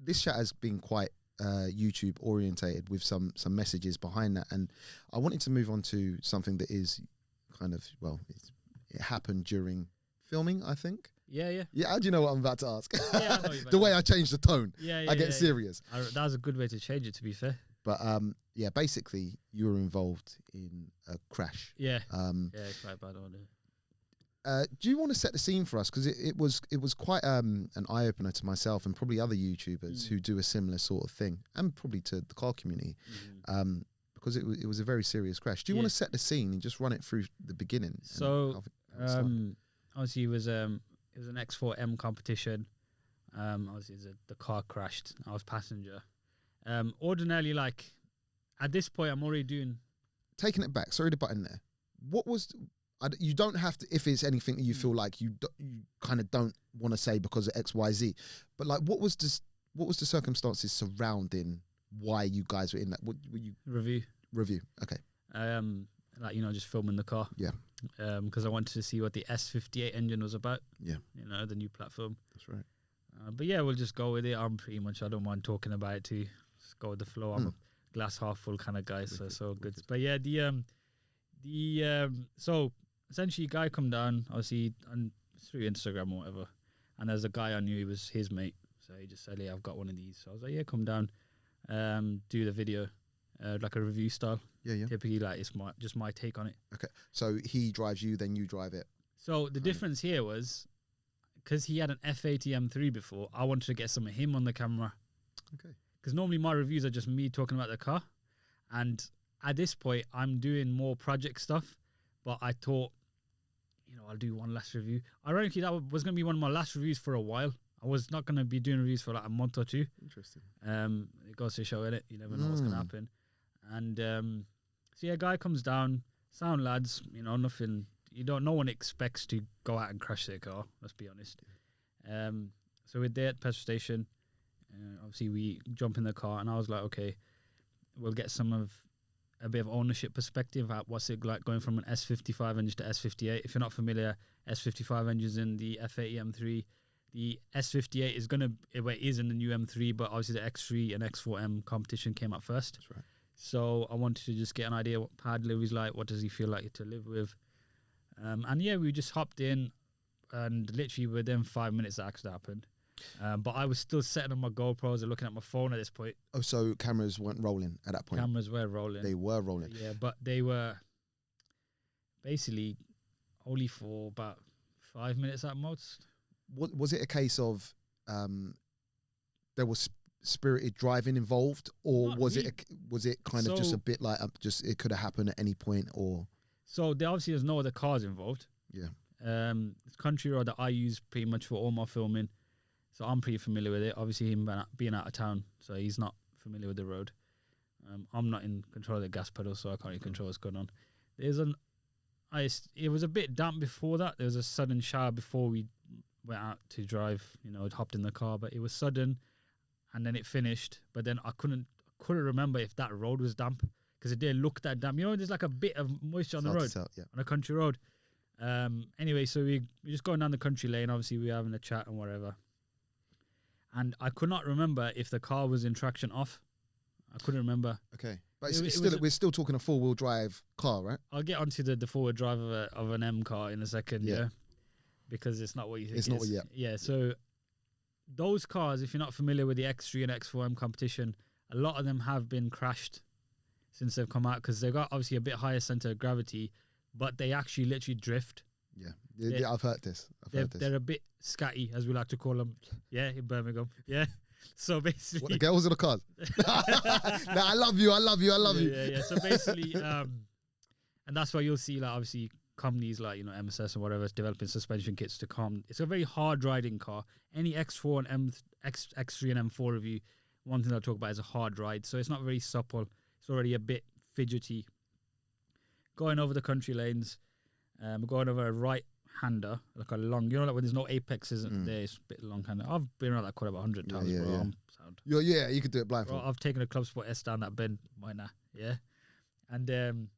this chat has been quite YouTube orientated with some messages behind that, and I wanted to move on to something that is kind of, well, it happened during filming, I think. Yeah. How do you know what I'm about to ask? Yeah, I know the way I change the tone. I get serious. That was a good way to change it, to be fair. But yeah, basically you were involved in a crash. Yeah. Yeah, quite bad on it. Do you want to set the scene for us? Because it was quite an eye opener to myself and probably other YouTubers who do a similar sort of thing, and probably to the car community, because it was a very serious crash. Do you want to set the scene and just run it through the beginning? So obviously it was an X4M competition. Obviously the car crashed. I was passenger. Ordinarily, like at this point, I'm already doing. Taking it back. Sorry to butt in there. What was? You don't have to, if it's anything that you feel like you kind of don't want to say because of X, Y, Z, but like what was the circumstances surrounding why you guys were in that? What were you review? Okay. Like, you know, just filming the car. Yeah. Because I wanted to see what the S58 engine was about. Yeah. You know, the new platform. That's right. But yeah, we'll just go with it. I don't mind talking about it too. Just go with the flow. I'm a glass half full kind of guy, so good. But yeah, so essentially, guy come down, obviously, through Instagram or whatever, and there's a guy I knew, he was his mate, so he just said, "Yeah, I've got one of these." So I was like, "Yeah, come down, do the video, like a review style." Yeah. Typically, like it's just my take on it. Okay, so he drives you, then you drive it. So the difference here was, because he had an F80 M3 before, I wanted to get some of him on the camera. Okay. Because normally my reviews are just me talking about the car, and at this point, I'm doing more project stuff, but I thought, you know, I'll do one last review. Ironically, that was going to be one of my last reviews for a while. I was not going to be doing reviews for like a month or two. Interesting. It goes to show, innit? You never know what's going to happen. And so yeah, guy comes down, sound lads, you know, nothing. No one expects to go out and crash their car. Let's be honest. So we're there at the petrol station. Obviously, we jump in the car, and I was like, okay, we'll get a bit of ownership perspective at what's it like going from an S55 engine to S58. If you're not familiar, S55 engines in the F80 M3. The S58 is in the new M3, but obviously the X3 and X4M competition came up first. That's right. So I wanted to just get an idea what power delivery is like, what does he feel like to live with. And yeah, we just hopped in, and literally within 5 minutes the accident happened. But I was still setting on my GoPros and looking at my phone at this point. Oh, so cameras weren't rolling at that point? Cameras were rolling. They were rolling. Yeah, but they were basically only for about 5 minutes at most. Was it a case of there was spirited driving involved, or Not was really. it kind of just a bit like just it could have happened at any point? Or so obviously there's no other cars involved. Yeah. It's country road that I use pretty much for all my filming, so I'm pretty familiar with it. Obviously him being out of town, so he's not familiar with the road. I'm not in control of the gas pedal, so I can't really control what's going on. It was a bit damp before that. There was a sudden shower before we went out to drive. You know, I'd hopped in the car, but it was sudden, and then it finished. But then I couldn't remember if that road was damp, because it didn't look that damp. You know, there's like a bit of moisture on the road, on a country road. Anyway, so we're just going down the country lane. Obviously, we're having a chat and whatever. And I could not remember if the car was in traction off. I couldn't remember. Okay, but we're still talking a 4-wheel drive car, right? I'll get onto the forward drive of an M car in a second, yeah, because it's not what you think. It's not what, yeah. So those cars, if you're not familiar with the X3 and X4M competition, a lot of them have been crashed since they've come out, because they've got obviously a bit higher center of gravity, but they actually literally drift. Yeah, I've heard this. They're a bit scatty, as we like to call them. Yeah, in Birmingham. Yeah. So basically, what, the girls or the cars? Nah, I love you. Yeah. So basically, and that's why you'll see, like, obviously companies like, you know, MSS or whatever is developing suspension kits to calm. It's a very hard riding car. Any X4 and X3 and M4 review, one thing I'll talk about is a hard ride. So it's not very supple. It's already a bit fidgety. Going over the country lanes, going over a right-hander, like a long, you know, like when there's no apexes there, it's a bit long-hander. I've been around that quite about 100 times, bro. Yeah. I'm sound. Yeah, you could do it blindfold. Bro, I've taken a Club Sport S down that bend, why not? Yeah. And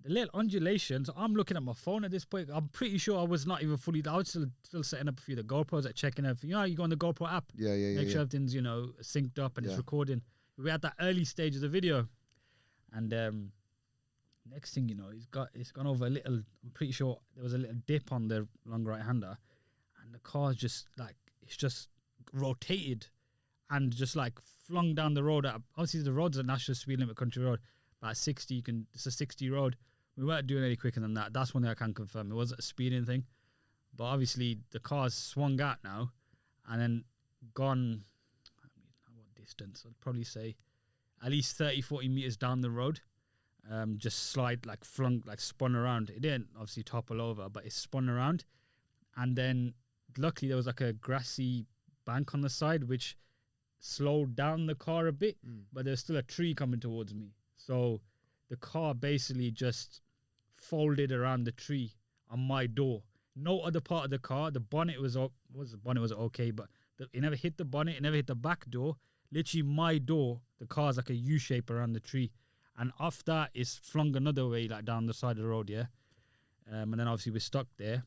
the little undulations. I'm looking at my phone at this point. I'm pretty sure I was not even fully. I was still setting up a few of the GoPros, like checking everything. You know, you go on the GoPro app, make sure everything's synced up and it's recording. We're at that early stage of the video, and next thing you know, it's gone over a little. I'm pretty sure there was a little dip on the long right hander, and the car's just like it's just rotated and just like flung down the road. Obviously, the road's a national speed limit country road. About 60, it's a 60 road. We weren't doing any quicker than that. That's one thing I can confirm. It wasn't a speeding thing, but obviously the car's swung out now, and then gone. What distance? I'd probably say at least 30, 40 meters down the road. Just spun around. It didn't obviously topple over, but it spun around, and then luckily there was like a grassy bank on the side which slowed down the car a bit, but there's still a tree coming towards me. So the car basically just folded around the tree on my door. No other part of the car. The bonnet was okay, but it never hit the bonnet. It never hit the back door. Literally my door, the car's like a U shape around the tree. And off that is flung another way, like down the side of the road, yeah. And then obviously we're stuck there.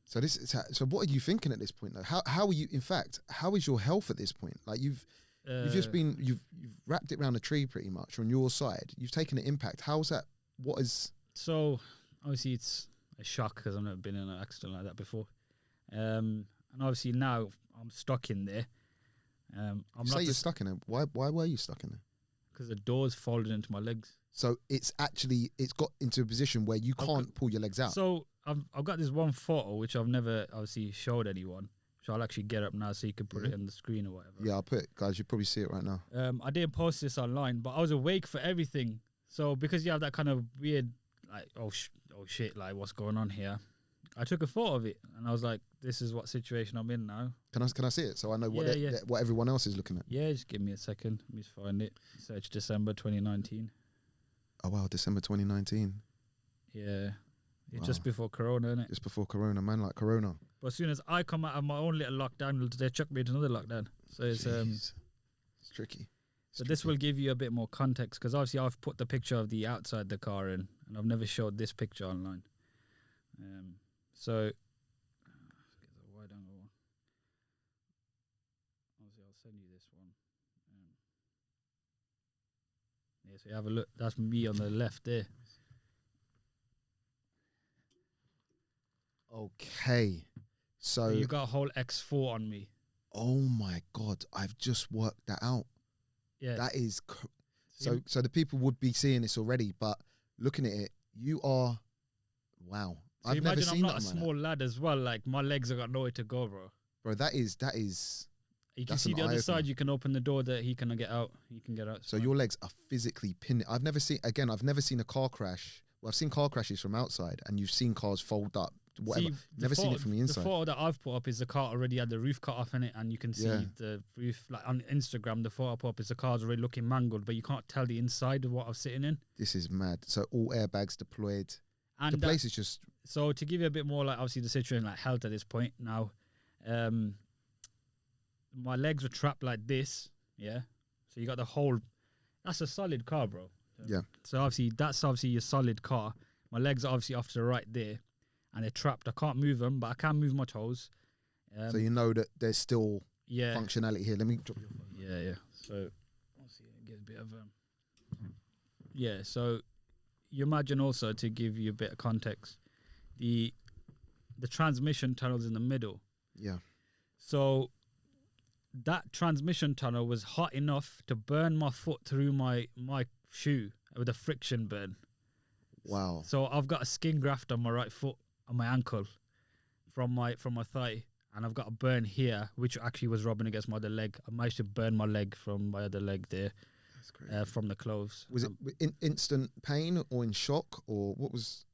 So what are you thinking at this point though? How are you? In fact, how is your health at this point? Like you've wrapped it around a tree pretty much on your side. You've taken an impact. How's that? What is? So obviously it's a shock because I've never been in an accident like that before. And obviously now I'm stuck in there. You're stuck in it. Why were you stuck in there? Because the door's folded into my legs. So it's got into a position where you can't pull your legs out. So I've got this one photo which I've never obviously showed anyone. So I'll actually get up now so you can put it on the screen or whatever. Yeah, I'll put it, guys. You probably see it right now. I didn't post this online, but I was awake for everything. So because you have that kind of weird, like, oh shit, like what's going on here? I took a photo of it and I was like, this is what situation I'm in now. Can I see it so I know what everyone else is looking at? Yeah, just give me a second. Let me just find it. Search December 2019. Oh wow, December 2019. Yeah. It's just before Corona, isn't it? Just before Corona, man, like Corona. But as soon as I come out of my own little lockdown, they chuck me into another lockdown. So it's tricky. This will give you a bit more context because obviously I've put the picture of the outside the car in, and I've never showed this picture online. So let's get the wide angle one. Obviously, I'll send you this one. Yeah, so you have a look. That's me on the left there. Okay, so you got a whole X4 on me. Oh my God, I've just worked that out. Yeah, that is so the people would be seeing this already, but looking at it, you are wow. So I've never seen I'm not a small lad as well. Like my legs have got nowhere to go, bro. Bro, that is. You can see the other side. You can open the door that he can get out. He can get out. So your legs are physically pinned. I've never seen a car crash. Well, I've seen car crashes from outside, and you've seen cars fold up. Whatever. Never seen it from the inside. The photo that I've put up is the car already had the roof cut off in it, and you can see the roof. Like on Instagram, the photo I put up is the car's already looking mangled, but you can't tell the inside of what I'm sitting in. This is mad. So all airbags deployed. And the place is just. So to give you a bit more, like obviously the situation, like health at this point now, my legs were trapped like this. Yeah. So you got the whole. That's a solid car, bro. Yeah. So obviously that's obviously your solid car. My legs are obviously off to the right there. And they're trapped. I can't move them, but I can move my toes. So you know that there's still functionality here. Let me drop your phone. Yeah. So I'll see. Get a bit of yeah. So you imagine also to give you a bit of context, the transmission tunnel's in the middle. Yeah. So that transmission tunnel was hot enough to burn my foot through my shoe with a friction burn. Wow. So I've got a skin graft on my right foot. On my ankle from my thigh, and I've got a burn here which actually was rubbing against my other leg. I managed to burn my leg from my other leg there. That's crazy. From the clothes. Was it instant pain or in shock, or what was?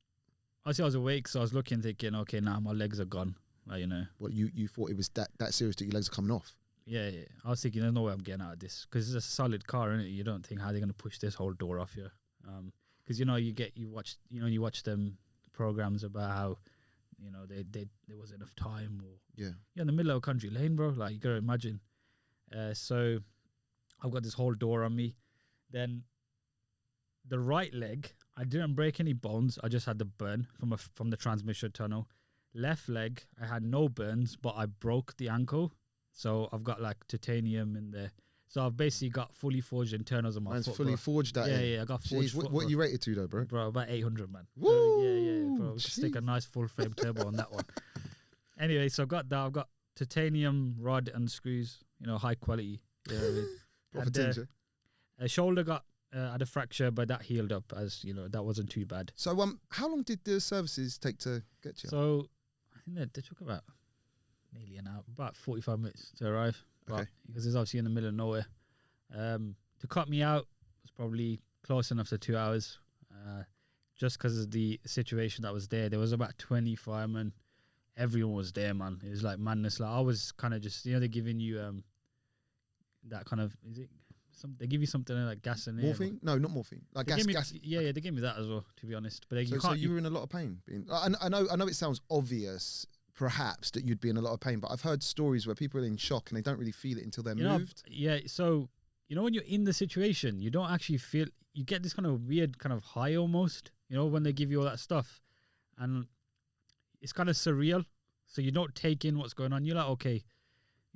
I was awake, so I was looking thinking, okay, now my legs are gone, like, you know. What you thought it was that serious that your legs are coming off? Yeah. I was thinking there's no way I'm getting out of this because it's a solid car, isn't it? You don't think how they're going to push this whole door off you, because you watch them programs about how there was enough time, or you're in the middle of a country lane, bro, like you gotta imagine. So I've got this whole door on me. Then the right leg, I didn't break any bones. I just had the burn from the transmission tunnel. Left leg, I had no burns, but I broke the ankle. So I've got like titanium in there. So I've basically got fully forged internals on my Mine's foot. fully bro. forged. That Yeah, I got forged. Jeez, foot, what you rated to though, bro? Bro, about 800, man. Woo! So, yeah, bro. We could stick a nice full frame turbo on that one. Anyway, so I've got that. I've got titanium rod and screws. High quality. Yeah, Proper things, yeah. a shoulder got had a fracture, but that healed up. As you know, that wasn't too bad. So how long did the services take to get you? So I think they took about nearly an hour, about 45 minutes to arrive. Okay. Because it's obviously in the middle of nowhere. To cut me out was probably close enough to 2 hours. Just because of the situation that was there. There was about 20 firemen. Everyone was there, man. It was like madness. Like I was kind of just, they're giving you that kind of, is it? They give you something like gas and morphine? No, not morphine. Like gas. Yeah, they gave me that as well, to be honest. But so you were in a lot of pain. I know it sounds obvious, perhaps, that you'd be in a lot of pain, but I've heard stories where people are in shock and they don't really feel it until they're moved. So when you're in the situation, you don't actually feel. You get this kind of weird kind of high almost. When they give you all that stuff, and it's kind of surreal. So you don't take in what's going on. You're like, okay.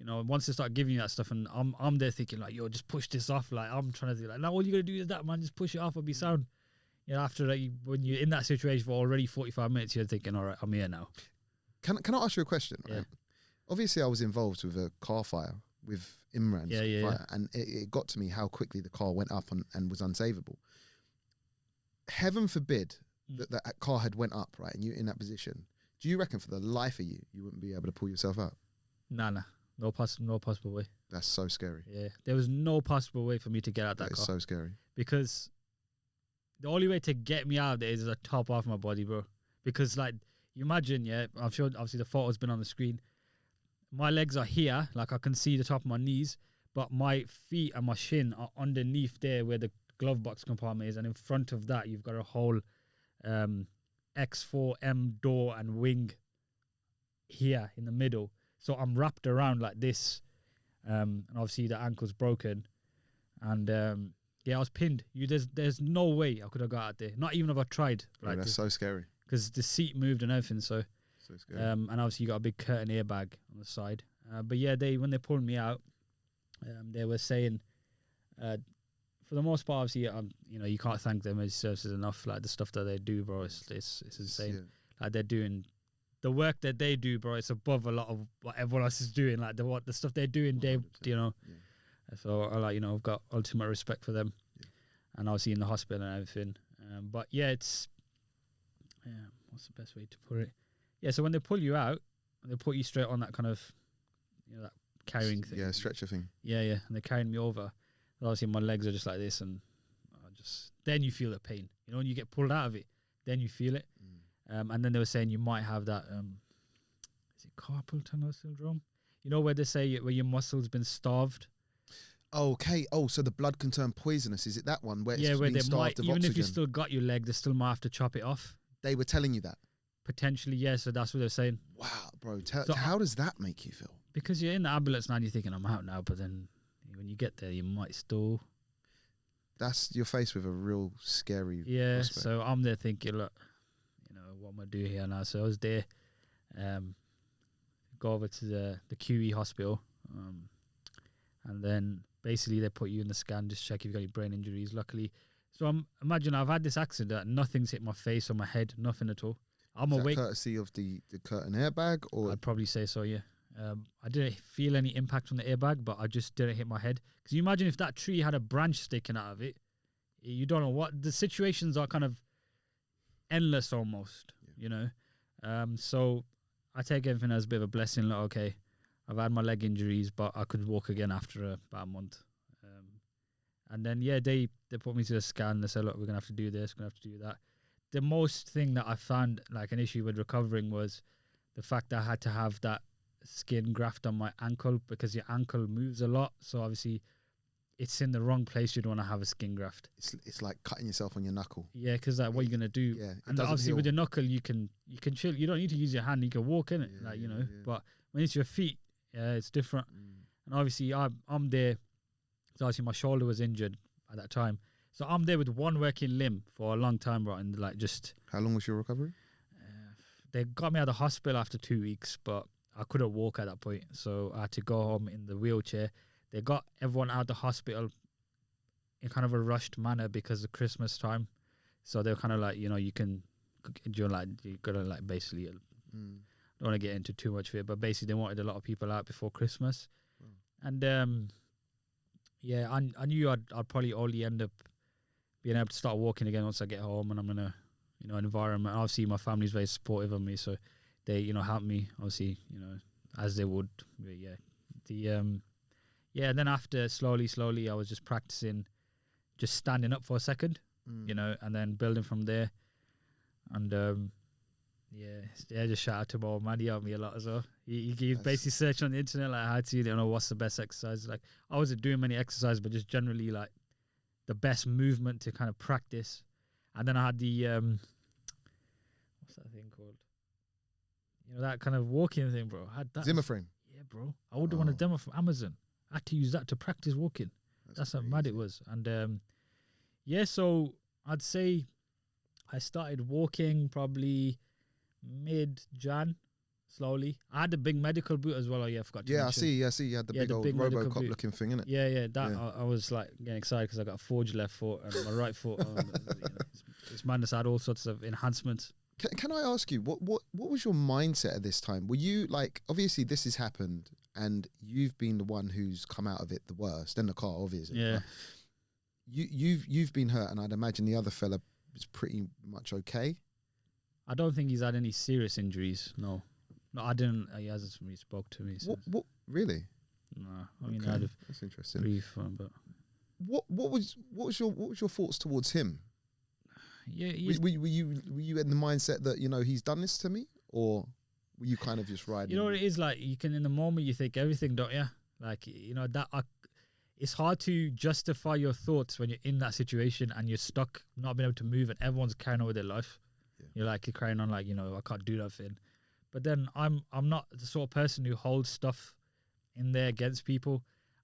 Once they start giving you that stuff, and I'm there thinking like, yo, just push this off. Like I'm trying to think like, now all you gotta do is that, man, just push it off and be sound. After that, when you're in that situation for already 45 minutes, you're thinking, all right, I'm here now. Can I ask you a question? Right? Yeah. Obviously, I was involved with a car fire with Imran's fire, and it got to me how quickly the car went up and was unsavable. Heaven forbid that car had went up, right, and you're in that position. Do you reckon for the life of you wouldn't be able to pull yourself out? Nah. No possible way. That's so scary. Yeah, there was no possible way for me to get out that car. It's so scary. Because the only way to get me out of there is to top off my body, bro. Because like, you imagine, I'm sure obviously the photo's been on the screen. My legs are here, like I can see the top of my knees, but my feet and my shin are underneath there where the glove box compartment is, and in front of that you've got a whole X4M door and wing here in the middle. So I'm wrapped around like this, and obviously the ankle's broken, and I was pinned. There's no way I could have got out there. Not even if I tried. Like that's so scary. Because the seat moved and everything. So scary. And obviously you got a big curtain airbag on the side. But yeah, when they pulled me out, they were saying, for the most part, obviously, you can't thank them as services enough. Like the stuff that they do, bro, it's insane. Yeah. Like they're doing. The work that they do, bro, it's above a lot of what everyone else is doing. Like the stuff they're doing, Yeah. So I've got ultimate respect for them, and obviously in the hospital and everything. But yeah, what's the best way to put it? Yeah, so when they pull you out, they put you straight on that kind of, that carrying thing. Yeah, stretcher thing. Yeah, and they're carrying me over. And obviously my legs are just like this, and then you feel the pain. When you get pulled out of it, then you feel it. And then they were saying you might have that, is it carpal tunnel syndrome? Where they say where your muscles been starved. Okay. Oh, so the blood can turn poisonous. Is it that one where it's where being they starved might, of even oxygen? if you still got your leg, they still might have to chop it off. They were telling you that? Potentially, yeah. So that's what they're saying. Wow, bro. How does that make you feel? Because you're in the ambulance now and you're thinking, I'm out now. But then when you get there, you might still... You're faced with a real scary prospect. So I'm there thinking, look, what am I do here now? So I was there, go over to the QE hospital, and then basically they put you in the scan, just check if you've got any brain injuries. Luckily, so imagine I've had this accident, nothing's hit my face or my head, nothing at all. I'm awake. Courtesy of the curtain airbag, or I'd probably say so. Yeah, I didn't feel any impact from the airbag, but I just didn't hit my head. Because you imagine if that tree had a branch sticking out of it, you don't know what the situations are. Kind of endless almost, so I take everything as a bit of a blessing. Like, okay, I've had my leg injuries, but I could walk again after about a month. And then they put me to a scan. They said, look, we're gonna have to do this, we're gonna have to do that. The most thing that I found like an issue with recovering was the fact that I had to have that skin graft on my ankle, because your ankle moves a lot. So obviously it's in the wrong place. You'd want to have a skin graft. It's like cutting yourself on your knuckle. Yeah, because what you're gonna do. Yeah, and obviously heal. With your knuckle, you can chill. You don't need to use your hand. You can walk in it, But when it's your feet, it's different. And obviously, I'm there. So obviously, my shoulder was injured at that time. So I'm there with one working limb for a long time, bro, and like just How long was your recovery? they got me out of the hospital after 2 weeks, but I couldn't walk at that point, so I had to go home in the wheelchair. They got everyone out of the hospital in kind of a rushed manner because of Christmas time, so they're kind of like, you know, you gotta like basically. Don't want to get into too much of it, but basically they wanted a lot of people out before Christmas, and yeah, I knew I'd probably only end up being able to start walking again once I get home and I'm in a, you know, environment. Obviously, my family's very supportive of me, so they, you know, help me. Obviously, you know, as they would. But yeah, and then after slowly, I was just practicing, just standing up for a second, you know, and then building from there, and yeah, just shout out to my old man. He helped me a lot as well. He basically searched on the internet like how to, you know, what's the best exercise. Like I wasn't doing many exercises, but just generally like the best movement to kind of practice. And then I had the what's that thing called? You know, that kind of walking thing, bro. I had that Zimmer frame. Yeah, bro. I ordered one a demo from Amazon. I had to use that to practice walking. That's how mad it was. And yeah, so I'd say I started walking probably mid-Jan, slowly. I had a big medical boot as well. Oh yeah, I forgot to mention. I see. You had the big old Robocop looking thing, innit? Yeah. I was like getting excited because I got a forged left foot and my right foot. You know, it's madness. I had all sorts of enhancements. Can I ask you, what was your mindset at this time? Were you like, obviously this has happened and you've been the one who's come out of it the worst, then the car, obviously. Yeah. You've been hurt, and I'd imagine the other fella is pretty much okay. I don't think he's had any serious injuries. No, I didn't. He hasn't really spoke to me. What really? No, I mean, okay. That's interesting. Brief, but what was your thoughts towards him? Yeah, were you in the mindset that, you know, he's done this to me, or were you kind of just riding? You know what it is like. You can, in the moment, you think everything, don't you? Like, you know that. It's hard to justify your thoughts when you're in that situation and you're stuck, not being able to move, and everyone's carrying on with their life. Yeah. You're carrying on like, you know, I can't do nothing. But then I'm not the sort of person who holds stuff in there against people.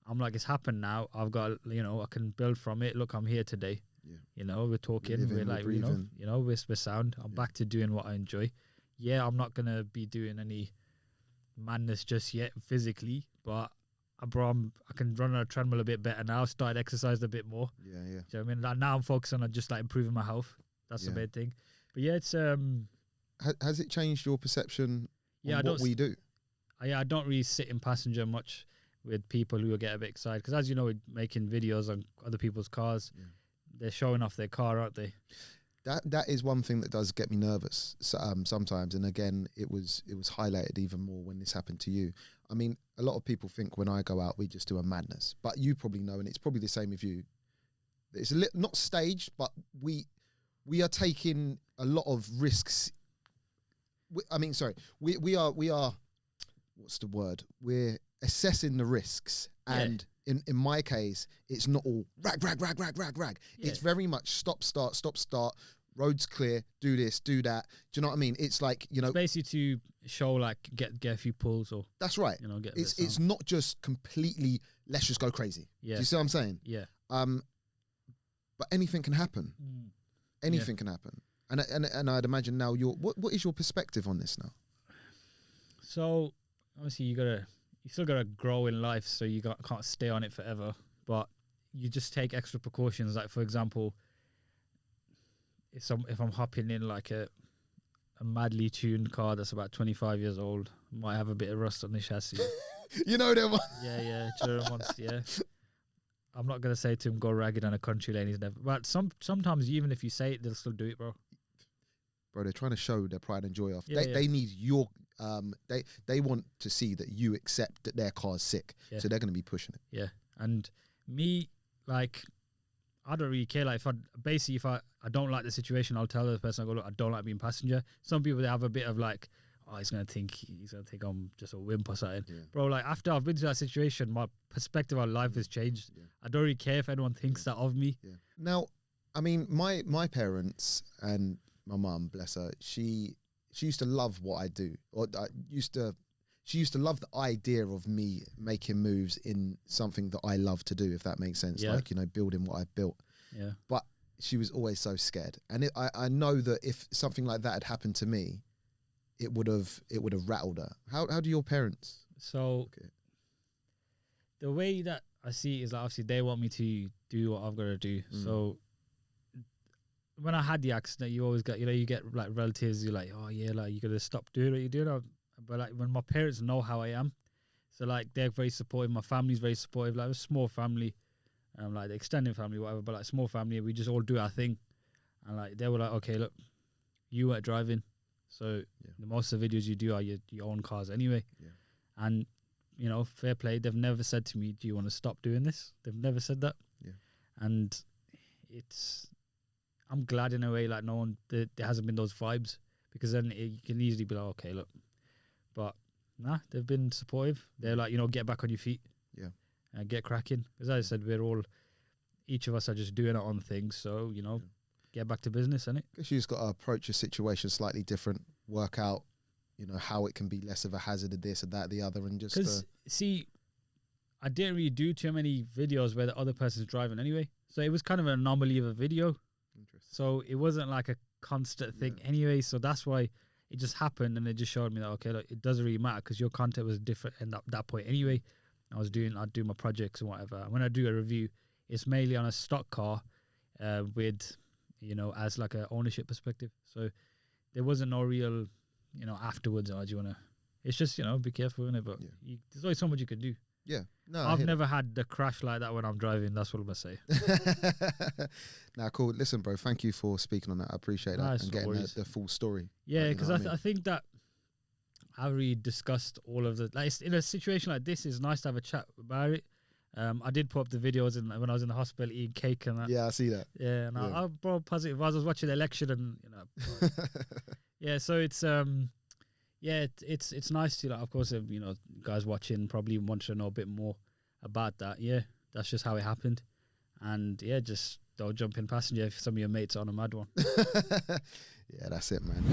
I'm like, it's happened now. I've got, you know, I can build from it. Look, I'm here today. Yeah. You know, we're talking. We're like, you know, we're sound. I'm back to doing what I enjoy. Yeah, I'm not gonna be doing any madness just yet physically, but bro, I can run on a treadmill a bit better now. Started exercising a bit more. Yeah. Do you know what I mean? Like, now I'm focusing on just like improving my health. That's the big thing. But yeah, it's has it changed your perception on what we do? I don't really sit in passenger much with people who get a bit excited, because as you know, we're making videos on other people's cars. Yeah. They're showing off their car, aren't they? That is one thing that does get me nervous sometimes. And again, it was highlighted even more when this happened to you. I mean, a lot of people think when I go out, we just do a madness. But you probably know, and it's probably the same with you, it's not staged, but we are taking a lot of risks. We are, what's the word? We're assessing the risks. And in my case, it's not all rag. Yeah. It's very much stop, start, roads clear, do this, do that. Do you know what I mean? It's like, you know, it's basically to show, like, get a few pulls, or that's right. You know, it's not just completely let's just go crazy. Yeah. Do you see what I'm saying? Yeah. But anything can happen. Anything can happen. And I'd imagine now what is your perspective on this now? So obviously you still gotta grow in life, so you can't stay on it forever. But you just take extra precautions. Like, for example, if I'm hopping in like a madly tuned car that's about 25 years old, might have a bit of rust on the chassis. You know them ones. Yeah. I'm not gonna say to him go ragged on a country lane. He's never. But sometimes even if you say it, they'll still do it, bro. Bro, they're trying to show their pride and joy off. They need your they want to see that you accept that their car's sick, so they're going to be pushing it. Yeah, and me, like, I don't really care. Like, if I don't like the situation, I'll tell the person, I go, look, I don't like being passenger. Some people, they have a bit of like, oh, he's gonna think I'm just a wimp or something. Yeah. Bro, like, after I've been to that situation, my perspective on life has changed. Yeah. I don't really care if anyone thinks that of me. Yeah. Now, I mean, my parents and my mum, bless her, she used to love what I do, or she used to love the idea of me making moves in something that I love to do, if that makes sense. Yeah. Like, you know, building what I've built. Yeah. But she was always so scared. And I know that if something like that had happened to me, it would have rattled her. How do your parents? So the way that I see it is, like, obviously they want me to do what I've got to do. So when I had the accident, you always got, you get like relatives, you're like, oh yeah, like you got to stop doing what you're doing. But like when my parents know how I am, so like they're very supportive. My family's very supportive. Like a small family, like the extended family, whatever. But like small family, we just all do our thing. And like they were like, okay, look, you weren't driving, so the most of the videos you do are your own cars anyway. Yeah. And fair play. They've never said to me, do you want to stop doing this? They've never said that. Yeah. And I'm glad in a way, like there hasn't been those vibes, because then you can easily be like, okay, look. But nah, they've been supportive. They're like, get back on your feet. Yeah. And get cracking. As I said, each of us are just doing our own things. So, get back to business, innit? I guess you just got to approach your situation slightly different, work out, how it can be less of a hazard of this and that, the other, and just... Because, see, I didn't really do too many videos where the other person's driving anyway. So it was kind of an anomaly of a video. Interesting. So it wasn't like a constant thing anyway. So that's why it just happened, and it just showed me that, okay, look, it doesn't really matter because your content was different at that point anyway. I'd do my projects and whatever. When I do a review, it's mainly on a stock car with, as like a ownership perspective. So there wasn't no real, afterwards, do you want to... It's just, be careful, innit? But there's always so much you can do. Yeah. No, I've never had the crash like that when I'm driving. That's what I'm going to say. Nah, cool. Listen, bro, thank you for speaking on that. I appreciate that and getting the full story. Yeah, because I think that I really discussed all of the... Like, in a situation like this, it's nice to have a chat about it. I did put up the videos when I was in the hospital eating cake and that. Yeah, I see that. Yeah, and I brought positive. I was watching the election and, yeah, so it's... it's nice to, like, of course, guys watching probably want to know a bit more about that. Yeah, that's just how it happened. And yeah, just don't jump in passenger if some of your mates are on a mad one. Yeah, that's it, man.